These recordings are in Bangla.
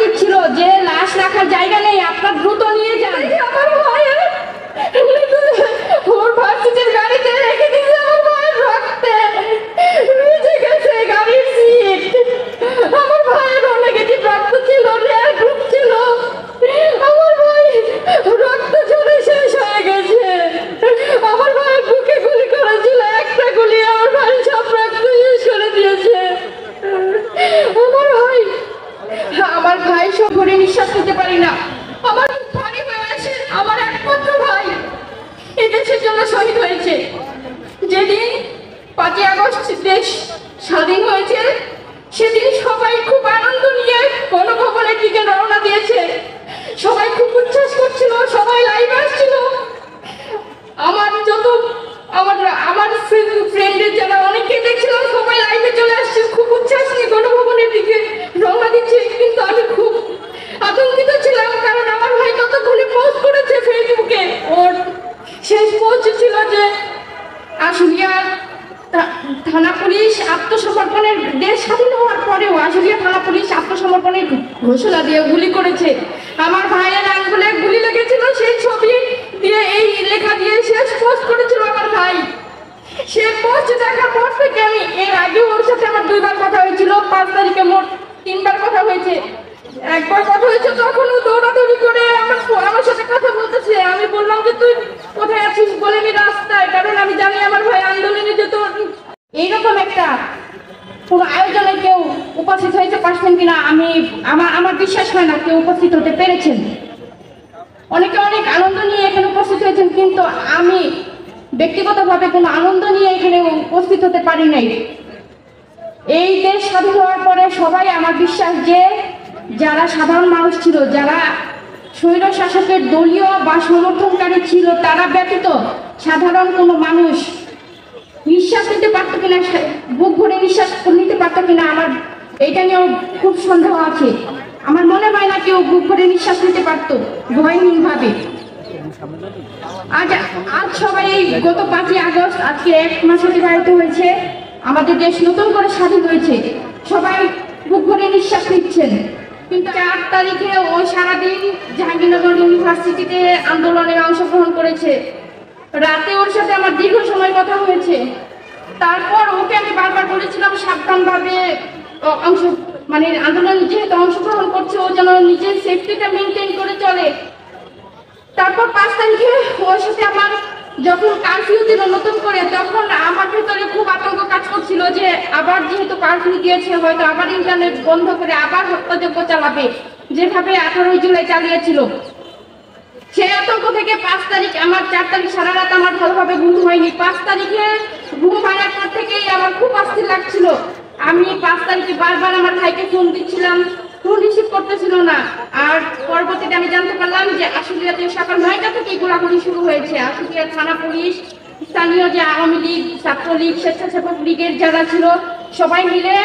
দিচ্ছিল যে লাশ রাখার জায়গা নেই, আপনার দ্রুত নিয়ে যান। আমার ভাইয়ের ওর ভার্সিটির গাড়িতে রেখে দিয়েছে, আমার ভাইয়ের রক্তে ভিজে গেছে গাড়ির সিট। আমার ভাইয়ের নেগেটিভ রক্ত ছিল, রেয়ার গ্রুপ ছিল। আমার ভাই রক্ত ঝরে শেষ হয়ে গেছে। আমার ভাইয়ের বুকে গুলি করেছিল, একটা গুলি আমার ভাই সব রক্ত শেষ করে দিয়েছে। আমার ভাই সব ঘরে নিঃশ্বাস নিতে পারি না। আমার পানি হয়ে আসে, আমার একমাত্র ভাই এই দেশের জন্য শহীদ হয়েছে। যেদিন 5ই আগস্ট দেশ স্বাধীন হয়েছে, সেদিন সবাই খুব আনন্দ নিয়ে গণভবনের দিকে রওনা দিয়েছে। সবাই খুব উচ্ছ্বাস করছিল, সবাই লাইভ আসছিল। আমার ফ্রেন্ডের যারা অনেকে দেখছিলাম, সবাই লাইভে চলে আসছে, খুব উচ্ছ্বাস নিয়ে গণভবনের দিকে রওনা দিচ্ছে। কিন্তু আমি খুব আতঙ্কিত ছিলাম, কারণ আমার ভাই ততক্ষণে পোস্ট করেছে ফেসবুকে। ওর শেষ পোস্ট ছিল যে আশুলিয়া থানা পুলিশ আত্মসমর্পণের, দেশ স্বাধীন হওয়ার পরেও আশুলিয়া থানা পুলিশ আত্মসমর্পণের ঘোষণা দিয়ে গুলি করেছে। আমার ভাইয়ের আঙ্গুলে গুলি লেগেছিল, সেই ছবি দিয়ে এই লেখা দিয়ে শেষ পোস্ট করেছিল আমার ভাই। সে পোস্ট দেখার পর থেকে আমি, এর আগে ওর সাথে আমার 2বার কথা হয়েছিল, 5 তারিখে মোট 3বার কথা হয়েছে। একবার কথা হয়েছে তখনও দৌড়াদৌড়ি করে আমার সাথে কথা বলতেছে। আমি বললাম যে তুই কোথায় আছিস, বলে আমি রাস্তায়, কারণ আমি জানি আমার ভাই আন্দোলনে যেত। এইরকম একটা কোনো আয়োজনে কেউ উপস্থিত হয়েছে পারছেন কিনা আমার বিশ্বাস হয় না কেউ উপস্থিত হতে পেরেছেন। অনেকে অনেক আনন্দ নিয়ে এখানে উপস্থিত হয়েছেন, কিন্তু আমি ব্যক্তিগতভাবে কোনো আনন্দ নিয়ে এখানে উপস্থিত হতে পারি নাই। এই দেশ স্বাধীন হওয়ার পরে সবাই, আমার বিশ্বাস যে যারা সাধারণ মানুষ ছিল, যারা স্বৈর শাসকের দলীয় বা সমর্থনকারী ছিল, তারা ব্যতীত সাধারণ কোনো মানুষ নিঃশ্বাস নিতে পারতো কিনা, বুক ভরে নিঃশ্বাস নিতে পারতো কিনা, আমার এইটা নিয়েও খুব সন্দেহ আছে। আমার মনে হয় না কেউ বুক ভরে নিঃশ্বাস নিতে পারতো ভয়হীন ভাবে। আজ সবাই এই গত 5ই আগস্ট, আজকে 1 মাস অতিবাহিত হয়েছে, আমাদের দেশ নতুন করে স্বাধীন হয়েছে, সবাই বুক ভরে নিঃশ্বাস নিচ্ছেন। কিন্তু 4 তারিখে ও সারাদিন জাহাঙ্গীরনগর ইউনিভার্সিটিতে আন্দোলনে অংশগ্রহণ করেছে। রাতে ওর সাথে আমার দীর্ঘ সময় কথা হয়েছে। তারপর ওকে আমি বারবার বলেছিলাম সাবধানভাবে আন্দোলনে যেহেতু অংশগ্রহণ করছে, ও যেন নিজের সেফটিটা মেনটেন করে চলে। তারপর 5 তারিখে ওর সাথে আমার যখন কারফিউ দিল নতুন করে, তখন আমার ভেতরে খুব আতঙ্ক কাজ করছিল যে আবার যেহেতু কারফিউ দিয়েছে, হয়তো আবার ইন্টারনেট বন্ধ করে আবার হত্যাযজ্ঞ চালাবে, যেভাবে 18 জুলাই চালিয়েছিল। সেই আতঙ্ক থেকে 5 তারিখ, আমার 4 তারিখ সারা রাত আমার ভালোভাবে ঘুম হয়নি। 5 তারিখে ঘুম ভাঙার পর থেকেই আমার খুব অস্থির লাগছিল। আমি 5 তারিখে বারবার আমার ভাইকে ফোন দিচ্ছিলাম, ফোন রিসিভ করতেছিল না। আর পরবর্তীতে আমি জানতে পারলাম যে আশুলিয়াতে সকাল 9টা থেকে গোলাগুলি শুরু হয়েছে। আশুলিয়া থানা পুলিশ, স্থানীয় যে আওয়ামী লীগ, ছাত্রলীগ, স্বেচ্ছাসেবক লীগের যারা ছিল, সবাই মিলে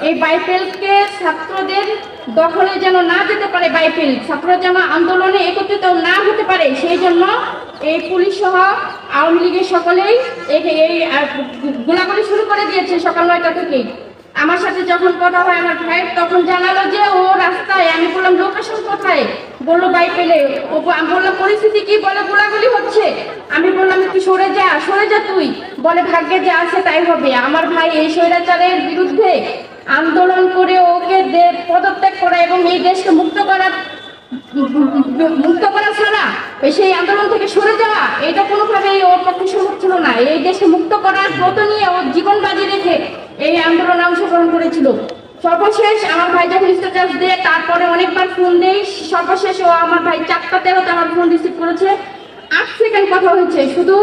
এই বাইপেলকে ছাত্রদের দখলে যেন না যেতে পারে, বাইপেল ছাত্ররা যেন আন্দোলনে একত্রিত না হতে পারে, সেই জন্য এই পুলিশ সহ আওয়ামী লীগের সকলেই এই গোলাগুলি শুরু করে দিয়েছে সকাল 9টা থেকেই। আমার সাথে যখন কথা হয় আমার ভাই, তখন জানালো যে ও রাস্তায়। আমি বললাম লোকেশন কোথায়, বললো বাইপেলে। আমি বললাম পরিস্থিতি কি, বলে গোলাগুলি হচ্ছে। আমি বললাম একটু সরে যা তুই, বলে ভাগ্যে যা আছে তাই হবে। আমার ভাই এই স্বৈরাচারের বিরুদ্ধে আন্দোলন করে ওকে পদত্যাগ করা এবং এই দেশকে মুক্ত করা ছাড়া সেই আন্দোলন থেকে সরে যাওয়া, এটা কোনোভাবেই ওর পক্ষে সম্ভব ছিল না। এই দেশকে মুক্ত করার ব্রত নিয়ে ও জীবন বাজি রেখে এই আন্দোলনে অংশগ্রহণ করেছিল। সর্বশেষ আমার ভাই যখন স্ট্যাটাস দেয়, তারপরে অনেকবার ফোন দেই, সর্বশেষ ও আমার ভাই 4টা13তে আমার ফোন রিসিভ করেছে। 8 সেকেন্ড কথা হয়েছে, শুধু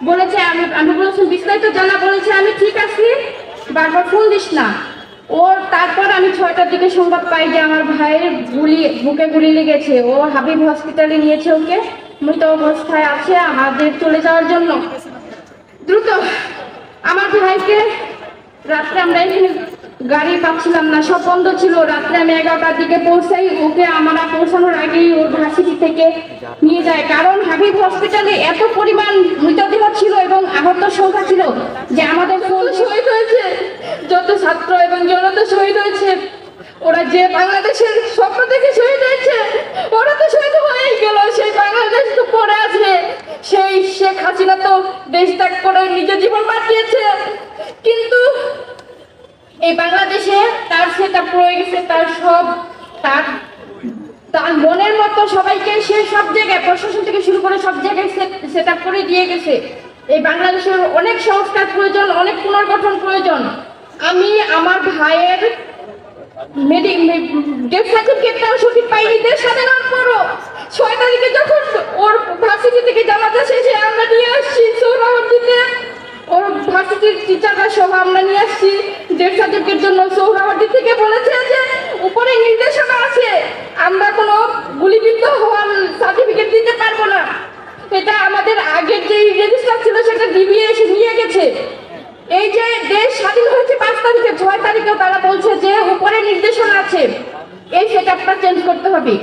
বলেছে আমি বলেছি বিস্তারিত জানা, বলেছে আমি ঠিক আছি, বারবার ফোন দিস না। ওর তারপর আমি 6টার দিকে সংবাদ পাই যে আমার ভাইয়ের বুকে গুলি লেগেছে। ও হাবিব হসপিটালে নিয়েছে, ওকে মৃত অবস্থায় আছে, আমাদের চলে যাওয়ার জন্য। দ্রুত আমার ভাইকে, রাত্রে আমরা এখানে গাড়ি পাচ্ছিলাম না, সব বন্ধ ছিল। রাত্রে আমি 11টার দিকে পৌঁছাই, ওকে আমরা পৌঁছানোর আগেই ওর ভার্সিটি থেকে নিয়ে যায়, কারণ হাবিব হসপিটালে এত পরিমাণ মৃতদেহ ছিল এবং আহত সংখ্যা ছিল যে আমাদের শহীদ হয়েছে, যত ছাত্র এবং জনতা শহীদ হয়েছে, ওরা যে বাংলাদেশের স্বপ্ন দেখে তার তার মনের মতো সবাইকে সে সব জায়গায় প্রশাসন থেকে শুরু করে সব জায়গায় সেট আপ করে দিয়ে গেছে। এই বাংলাদেশের অনেক সংস্কার প্রয়োজন, অনেক পুনর্গঠন প্রয়োজন। আমি আমার ভাইয়ের ডেথ সার্টিফিকেটটাও সঠিক পাইনি। দেশ স্বাধীনের পরও 6 তারিখে যখন ওর ভার্সিটি থেকে জানাজা শেষে আমরা নিয়ে আসছি সোহরাওয়ার্দীতে, ওর ভার্সিটির টিচাররা সহ আমরা নিয়ে আসছি ডেথ সার্টিফিকেট জন্য। সোহরাওয়ার্দী থেকে বলেছে যে উপরে নির্দেশনা আছে, আমরা কোনো গুলিবিদ্ধ হওয়ার সার্টিফিকেট দিতে পারবো না। এটা আমাদের আগের যে রেজিস্টার ছিল সেটা ডিবিএ এসে নিয়ে গেছে। এই যে দেশ স্বাধীন হয়েছে 5 তারিখে, 6 তারিখেও তারা বলছে যে উপরে নির্দেশনা আছে, এই সেটআপটা চেঞ্জ করতে হবে।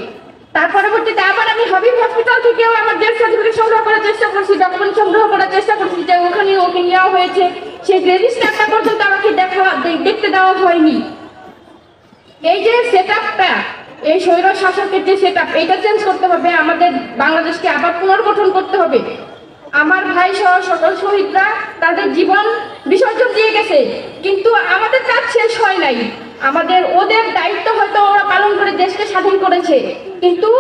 তার পরবর্তীতে আবার আমি হাবিব হসপিটাল থেকেও আমার ডেথ সার্টিফিকেট সংগ্রহ করার চেষ্টা করছি, ডকুমেন্ট সংগ্রহ করার চেষ্টা করছি, যে ওখানে ওকে নেওয়া হয়েছে, সেই রেজিস্টারটা পর্যন্ত আমাকে দেখতে দেওয়া হয়নি। এই যে সেটআপটা, এই স্বৈর শাসকের যে সেটআপ, এটা চেঞ্জ করতে হবে। আমাদের বাংলাদেশকে আবার পুনর্গঠন করতে হবে। আমার ভাই সহ সকল শহীদরা তাদের জীবন বিসর্জন দিয়ে গেছে, কিন্তু আমাদের কাজ শেষ হয় নাই। ওদের দায়িত্ব হয়তো ওরা পালন করে দেশকে স্বাধীন করেছে, কিন্তু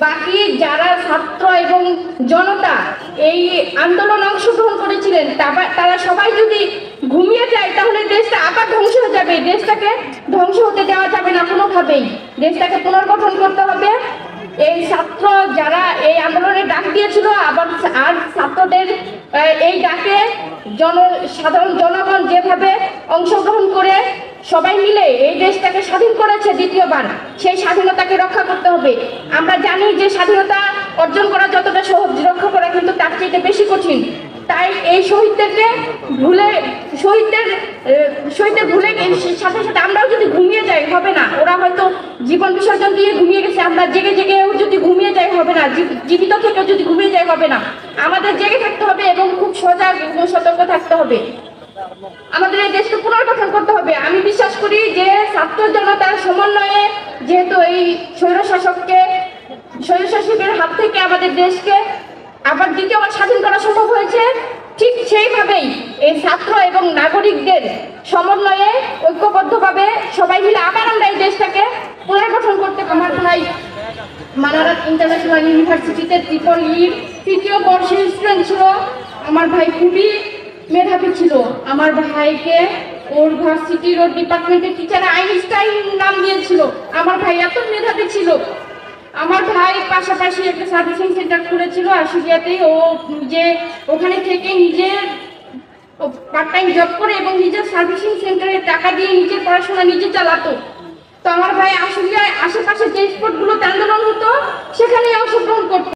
বাকি যারা ছাত্র এবং জনতা এই আন্দোলনে অংশগ্রহণ করেছিলেন তারা সবাই যদি ঘুমিয়ে যায় তাহলে দেশটা আবার ধ্বংস হয়ে যাবে। দেশটাকে ধ্বংস হতে দেওয়া যাবে না কোনোভাবেই। দেশটাকে পুনর্গঠন করতে হবে। এই ছাত্র যারা এই আন্দোলনে ডাক দিয়েছিল, আর ছাত্রদের এই ডাকে সাধারণ জনগণ যেভাবে অংশগ্রহণ করে সবাই মিলে এই দেশটাকে স্বাধীন করেছে দ্বিতীয়বার, সেই স্বাধীনতাকে রক্ষা করতে হবে। আমরা জানি যে স্বাধীনতা অর্জন করা যতটা সহজ, রক্ষা করা কিন্তু তার চেয়ে বেশি কঠিন। তাই এই শহীদদের ভুলে সাথে সাথে আমরাও যদি ঘুমিয়ে যাই হবে না। ওরা হয়তো জীবন বিসর্জন দিয়ে ঘুমিয়ে গেছে, আমরা জেগে জেগেও যদি ঘুমিয়ে যাই হবে না, জীবিত থেকেও যদি ঘুমিয়ে যাই হবে না। আমাদের জেগে থাকতে হবে এবং খুব সজাগ এবং সতর্ক থাকতে হবে। আমাদের এই দেশকে পুনর্গঠন করতে হবে। আমি বিশ্বাস করি যে ছাত্র জনতার সমন্বয়ে, যেহেতু এই স্বৈরশাসকের হাত থেকে আমাদের দেশকে আবার দ্বিতীয়বার স্বাধীন করা সম্ভব হয়েছে, ঠিক সেইভাবেই এই ছাত্র এবং নাগরিকদের সমন্বয়ে ঐক্যবদ্ধভাবে সবাই মিলে আবার আমরা এই দেশটাকে পুনর্গঠন করতে। আমার ভাই মানারাত ইন্টারন্যাশনাল ইউনিভার্সিটিতে তৃতীয় বর্ষের স্টুডেন্ট ছিল। আমার ভাই খুবই মেধাবী ছিল। আমার ভাইকে ওর ভার্সিটির ওর ডিপার্টমেন্টের টিচার আইনস্টাইন নাম দিয়েছিল। আমার ভাই এত মেধাবী ছিল। আমার ভাই পাশাপাশি একটা সার্ভিসিং সেন্টার খুলেছিল আশুলিয়াতে। ও যে ওখানে থেকে নিজের পার্ট টাইম জব করে এবং নিজের সার্ভিসিং সেন্টারে টাকা দিয়ে নিজের পড়াশোনা নিজে চালাতো। তো আমার ভাই আশুলিয়ায় আশেপাশে যে স্পটগুলোতে আন্দোলন হতো সেখানে অংশগ্রহণ করতো।